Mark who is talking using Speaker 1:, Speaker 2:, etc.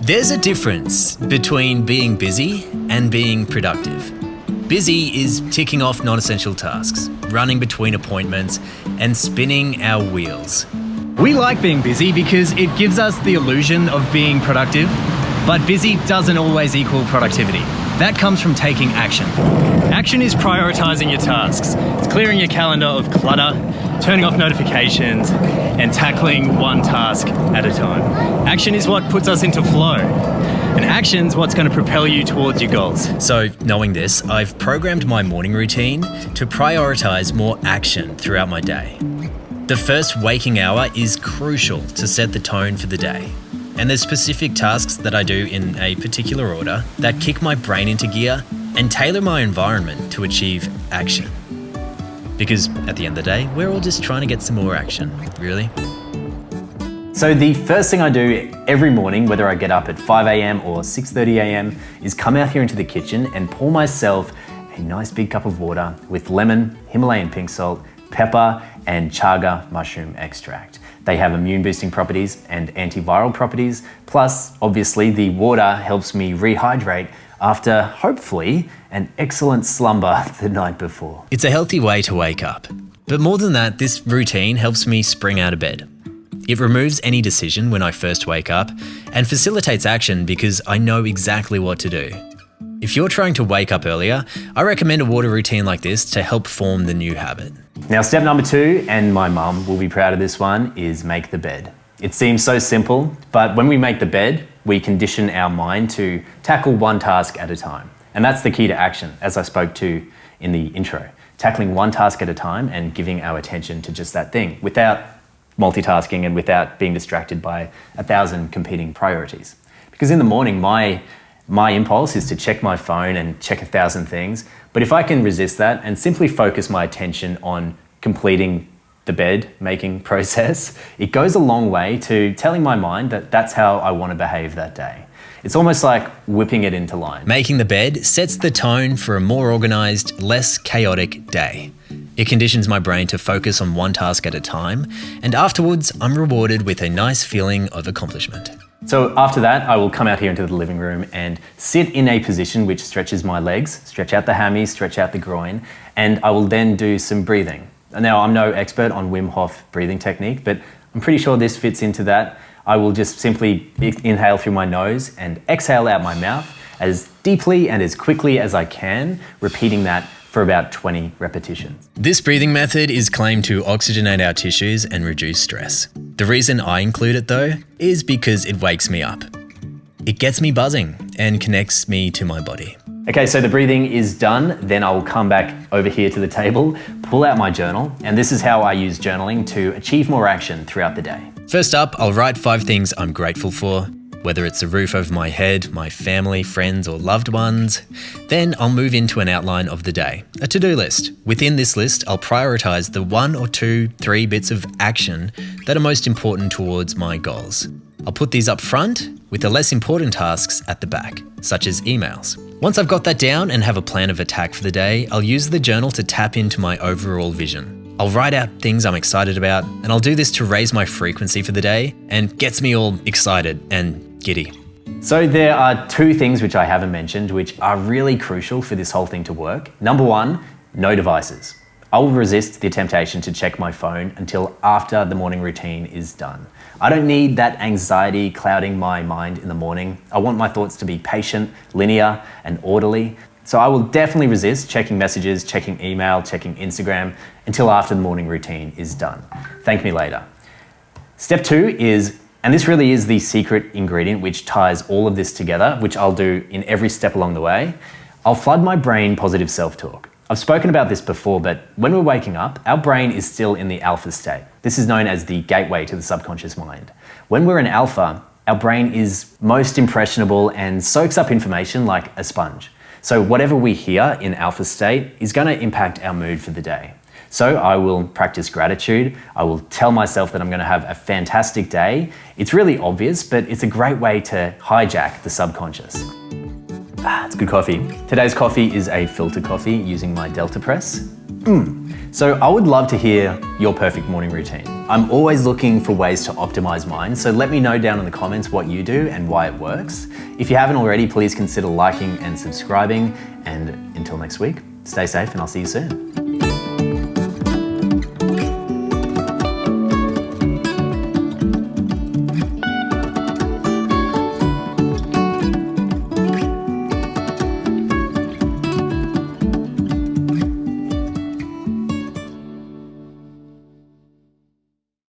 Speaker 1: There's a difference between being busy and being productive. Busy is ticking off non-essential tasks, running between appointments, and spinning our wheels.
Speaker 2: We like being busy because it gives us the illusion of being productive, but busy doesn't always equal productivity. That comes from taking action. Action is prioritizing your tasks. It's clearing your calendar of clutter, turning off notifications, and tackling one task at a time. Action is what puts us into flow, and action's what's going to propel you towards your goals.
Speaker 1: So, knowing this, I've programmed my morning routine to prioritize more action throughout my day. The first waking hour is crucial to set the tone for the day. And there's specific tasks that I do in a particular order that kick my brain into gear and tailor my environment to achieve action. Because at the end of the day, we're all just trying to get some more action, really.
Speaker 3: So the first thing I do every morning, whether I get up at 5 a.m. or 6:30 a.m, is come out here into the kitchen and pour myself a nice big cup of water with lemon, Himalayan pink salt, pepper, and chaga mushroom extract. They have immune boosting properties and antiviral properties. Plus, obviously, the water helps me rehydrate after, hopefully, an excellent slumber the night before.
Speaker 1: It's a healthy way to wake up. But more than that, this routine helps me spring out of bed. It removes any decision when I first wake up and facilitates action because I know exactly what to do. If you're trying to wake up earlier, I recommend a water routine like this to help form the new habit.
Speaker 3: Now, step number 2, and my mum will be proud of this one, is make the bed. It seems so simple, but when we make the bed, we condition our mind to tackle one task at a time. And that's the key to action, as I spoke to in the intro. Tackling one task at a time and giving our attention to just that thing without multitasking and without being distracted by 1,000 competing priorities. Because in the morning, my impulse is to check my phone and check 1,000 things. But if I can resist that and simply focus my attention on completing the bed making process, it goes a long way to telling my mind that that's how I want to behave that day. It's almost like whipping it into line.
Speaker 1: Making the bed sets the tone for a more organized, less chaotic day. It conditions my brain to focus on one task at a time, and afterwards I'm rewarded with a nice feeling of accomplishment.
Speaker 3: So after that, I will come out here into the living room and sit in a position which stretches my legs, stretch out the hammies, stretch out the groin, and I will then do some breathing. Now, I'm no expert on Wim Hof breathing technique, but I'm pretty sure this fits into that. I will just simply inhale through my nose and exhale out my mouth as deeply and as quickly as I can, repeating that for about 20 repetitions.
Speaker 1: This breathing method is claimed to oxygenate our tissues and reduce stress. The reason I include it though is because it wakes me up. It gets me buzzing and connects me to my body.
Speaker 3: Okay, so the breathing is done. Then I will come back over here to the table, pull out my journal, and this is how I use journaling to achieve more action throughout the day.
Speaker 1: First up, I'll write 5 things I'm grateful for, whether it's a roof over my head, my family, friends, or loved ones. Then I'll move into an outline of the day, a to-do list. Within this list, I'll prioritize the 1 or 2, 3 bits of action that are most important towards my goals. I'll put these up front with the less important tasks at the back, such as emails. Once I've got that down and have a plan of attack for the day, I'll use the journal to tap into my overall vision. I'll write out things I'm excited about, and I'll do this to raise my frequency for the day and gets me all excited and giddy.
Speaker 3: So there are 2 things which I haven't mentioned which are really crucial for this whole thing to work. Number 1, no devices. I will resist the temptation to check my phone until after the morning routine is done. I don't need that anxiety clouding my mind in the morning. I want my thoughts to be patient, linear, and orderly. So I will definitely resist checking messages, checking email, checking Instagram until after the morning routine is done. Thank me later. Step 2 is, and this really is the secret ingredient which ties all of this together, which I'll do in every step along the way. I'll flood my brain positive self-talk. I've spoken about this before, but when we're waking up, our brain is still in the alpha state. This is known as the gateway to the subconscious mind. When we're in alpha, our brain is most impressionable and soaks up information like a sponge. So whatever we hear in alpha state is going to impact our mood for the day. So I will practice gratitude. I will tell myself that I'm going to have a fantastic day. It's really obvious, but it's a great way to hijack the subconscious. It's good coffee. Today's coffee is a filter coffee using my Delta press. So I would love to hear your perfect morning routine. I'm always looking for ways to optimize mine, so let me know down in the comments what you do and why it works. If you haven't already, please consider liking and subscribing. And until next week, stay safe and I'll see you soon.